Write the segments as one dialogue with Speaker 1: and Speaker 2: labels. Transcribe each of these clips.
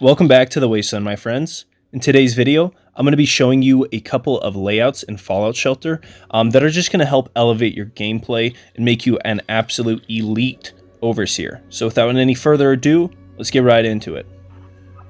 Speaker 1: Welcome back to the Wasteland, my friends. In today's video, I'm going to be showing you a couple of layouts in Fallout Shelter that are just going to help elevate your gameplay and make you an absolute elite overseer. So without any further ado, let's get right into it.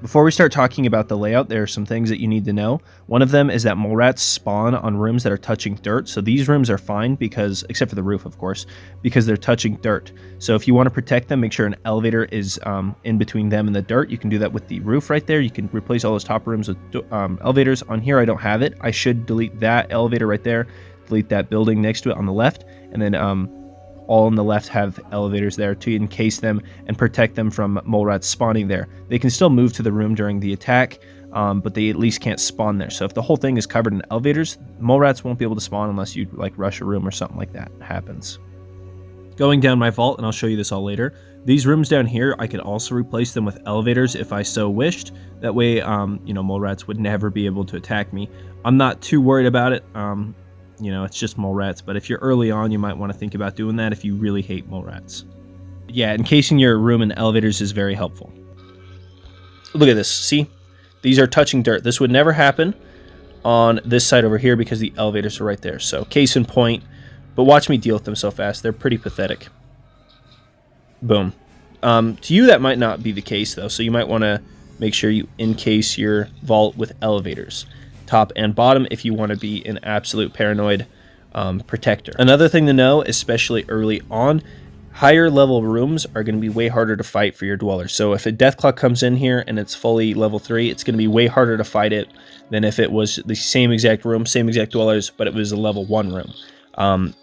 Speaker 1: Before we start talking about the layout, there are some things that you need to know. One of them is that mole rats spawn on rooms that are touching dirt. So these rooms are fine because, except for the roof, of course, because they're touching dirt. So if you want to protect them, make sure an elevator is in between them and the dirt. You can do that with the roof right there. You can replace all those top rooms with elevators. On here, I don't have it. I should delete that elevator right there, delete that building next to it on the left, and then all on the left have elevators there to encase them and protect them from mole rats spawning there. They can still move to the room during the attack, but they at least can't spawn there. So if the whole thing is covered in elevators, mole rats won't be able to spawn unless you like rush a room or something like that happens. Going down my vault, and I'll show you this all later, these rooms down here, I could also replace them with elevators if I so wished. That way, mole rats would never be able to attack me. I'm not too worried about it. It's just mole rats, but if you're early on, you might want to think about doing that if you really hate mole rats. Yeah, encasing your room in elevators is very helpful. Look at this, see? These are touching dirt. This would never happen on this side over here because the elevators are right there. So, case in point, but watch me deal with them so fast. They're pretty pathetic. Boom. To you, that might not be the case, though, so you might want to make sure you encase your vault with elevators. Top and bottom if you want to be an absolute paranoid protector. Another thing to know, especially early on, higher level rooms are going to be way harder to fight for your dwellers. So if a Deathclaw comes in here and it's fully level 3, it's going to be way harder to fight it than if it was the same exact room, same exact dwellers, but it was a level 1 room.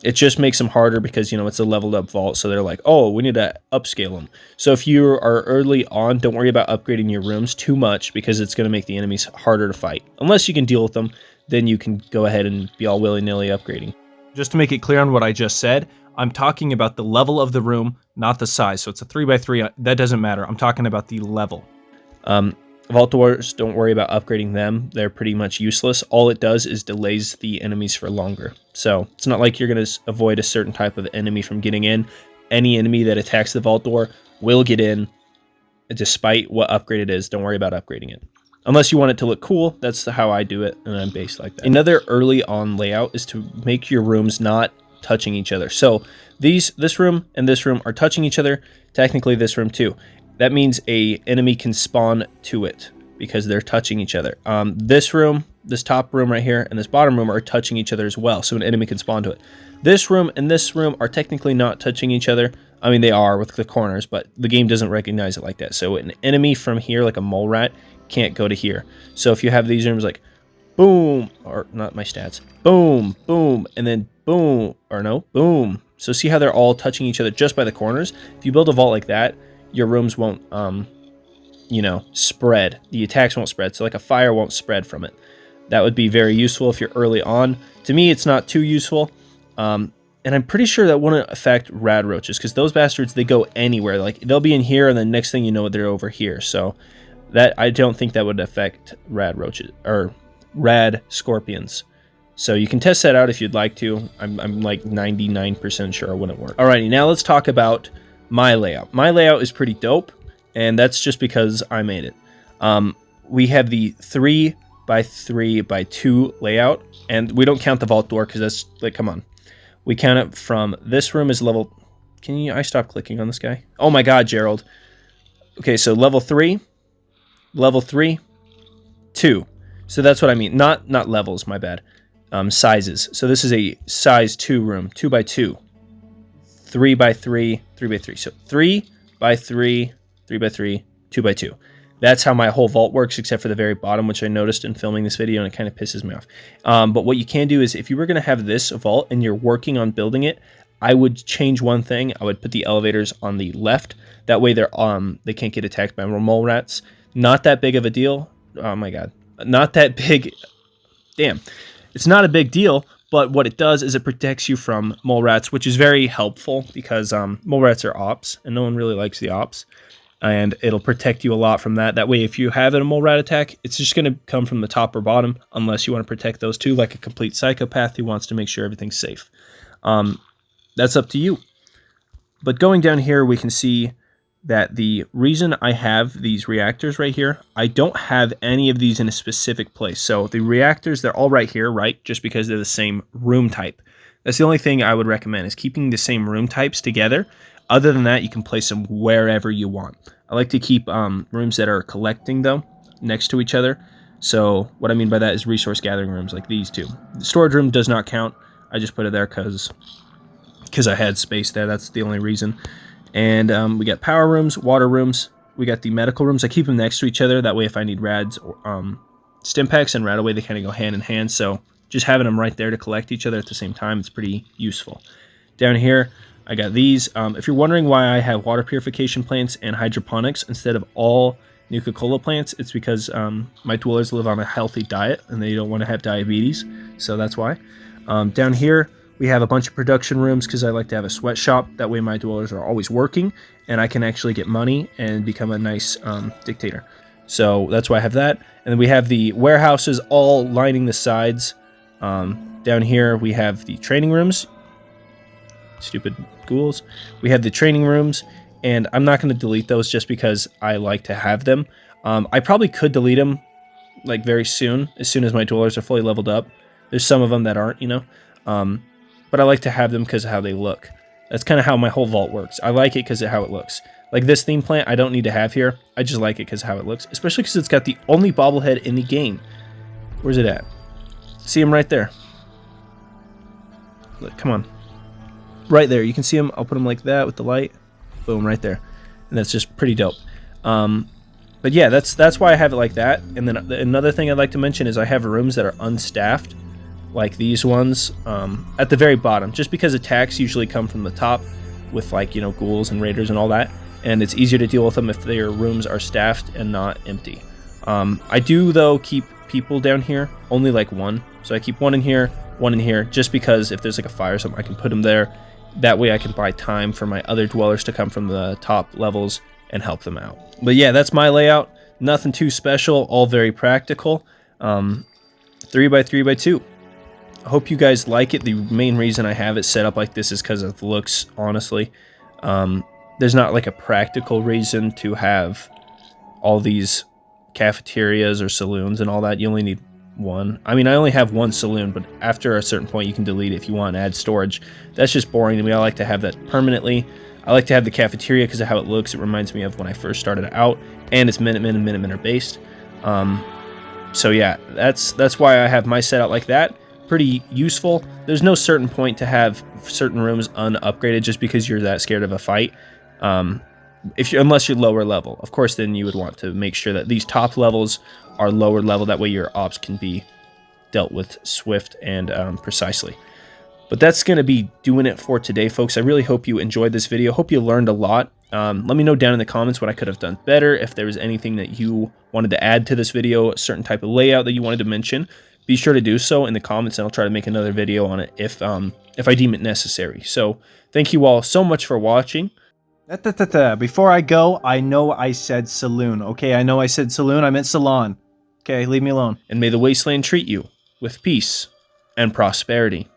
Speaker 1: It just makes them harder because, it's a leveled up vault. So they're like, oh, we need to upscale them. So if you are early on, don't worry about upgrading your rooms too much because it's going to make the enemies harder to fight. Unless you can deal with them, then you can go ahead and be all willy-nilly upgrading. Just to make it clear on what I just said, I'm talking about the level of the room, not the size. So it's a 3x3. That doesn't matter. I'm talking about the level. Vault doors, don't worry about upgrading them. They're pretty much useless. All it does is delays the enemies for longer. So it's not like you're going to avoid a certain type of enemy from getting in. Any enemy that attacks the vault door will get in despite what upgrade it is. Don't worry about upgrading it. Unless you want it to look cool, that's how I do it, and I'm based like that. Another early on layout is to make your rooms not touching each other. So this room and this room are touching each other. Technically this room too. That means a enemy can spawn to it because they're touching each other. This room, this top room right here, and this bottom room are touching each other as well, so an enemy can spawn to it. This room and this room are technically not touching each other. I mean, they are with the corners, but the game doesn't recognize it like that. So an enemy from here, like a mole rat, can't go to here. So if you have these rooms like boom, or not my stats, boom, boom, and then boom, or no, boom. So see how they're all touching each other just by the corners? If you build a vault like that, your rooms won't, spread. The attacks won't spread. So like a fire won't spread from it. That would be very useful if you're early on. To me, it's not too useful. And I'm pretty sure that wouldn't affect rad roaches because those bastards, they go anywhere. Like they'll be in here and the next thing you know, they're over here. So that I don't think that would affect rad roaches or rad scorpions. So you can test that out if you'd like to. I'm like 99% sure it wouldn't work. Alrighty, now let's talk about my layout. My layout is pretty dope, and that's just because I made it. We have the 3x3x2 layout, and we don't count the vault door because that's like, come on. We count it from this room is level. I stop clicking on this guy? Oh my God, Gerald. Okay, so level 3, 2. So that's what I mean. Not levels, my bad. Sizes. So this is a size 2 room, 2x2. 3x3, 3x3. So 3x3, 3x3, 2x2. That's how my whole vault works, except for the very bottom, which I noticed in filming this video, and it kind of pisses me off. But what you can do is, if you were going to have this vault and you're working on building it, I would change one thing. I would put the elevators on the left. That way they can't get attacked by mole rats. Not that big of a deal. Oh my God. Not that big. Damn. It's not a big deal. But what it does is it protects you from mole rats, which is very helpful because mole rats are ops, and no one really likes the ops. And it'll protect you a lot from that. That way, if you have a mole rat attack, it's just going to come from the top or bottom, unless you want to protect those two, like a complete psychopath who wants to make sure everything's safe. That's up to you. But going down here, we can see that the reason I have these reactors right here, I don't have any of these in a specific place. So the reactors, they're all right here, right? Just because they're the same room type. That's the only thing I would recommend, is keeping the same room types together. Other than that, you can place them wherever you want. I like to keep rooms that are collecting, though, next to each other. So what I mean by that is resource gathering rooms like these two. The storage room does not count. I just put it there because I had space there. That's the only reason. And we got power rooms, water rooms. We got the medical rooms. I keep them next to each other. That way, if I need rads or stim packs and Radaway, they kind of go hand in hand. So just having them right there to collect each other at the same time, it's pretty useful. Down here, I got these. If you're wondering why I have water purification plants and hydroponics instead of all Nuka-Cola plants, it's because my dwellers live on a healthy diet and they don't want to have diabetes. So that's why. Down here, we have a bunch of production rooms because I like to have a sweatshop. That way my dwellers are always working and I can actually get money and become a nice dictator. So that's why I have that. And then we have the warehouses all lining the sides. Down here we have the training rooms. Stupid ghouls. We have the training rooms, and I'm not going to delete those just because I like to have them. I probably could delete them like very soon, as soon as my dwellers are fully leveled up. There's some of them that aren't, you know. But I like to have them because of how they look. That's kind of how my whole vault works. I like it because of how it looks. Like this theme plant, I don't need to have here. I just like it because of how it looks. Especially because it's got the only bobblehead in the game. Where's it at? See him right there. Look, come on. Right there. You can see him. I'll put him like that with the light. Boom, right there. And that's just pretty dope. But yeah, that's why I have it like that. And then another thing I'd like to mention is I have rooms that are unstaffed, like these ones, at the very bottom, just because attacks usually come from the top with, like, you know, ghouls and raiders and all that, and it's easier to deal with them if their rooms are staffed and not empty. I do, though, keep people down here, only like one. So I keep one in here, just because if there's like a fire or something, I can put them there. That way I can buy time for my other dwellers to come from the top levels and help them out. But yeah, that's my layout. Nothing too special, all very practical. 3x3x2. I hope you guys like it. The main reason I have it set up like this is because of the looks, honestly. There's not like a practical reason to have all these cafeterias or saloons and all that. You only need one. I mean, I only have one saloon, but after a certain point you can delete it if you want to add storage. That's just boring to me. I like to have that permanently. I like to have the cafeteria because of how it looks. It reminds me of when I first started out, and it's Minutemen and Minutemen are based. So yeah, that's why I have my setup like that. Pretty useful. There's no certain point to have certain rooms unupgraded just because you're that scared of a fight. Unless you're lower level, of course, then you would want to make sure that these top levels are lower level. That way your ops can be dealt with swift and precisely. But that's going to be doing it for today, folks. I really hope you enjoyed this video. Hope you learned a lot. Let me know down in the comments what I could have done better. If there was anything that you wanted to add to this video, a certain type of layout that you wanted to mention, be sure to do so in the comments, and I'll try to make another video on it if I deem it necessary. So thank you all so much for watching.
Speaker 2: Before I go, I know I said saloon. Okay, I know I said saloon. I meant salon. Okay, leave me alone.
Speaker 1: And may the wasteland treat you with peace and prosperity.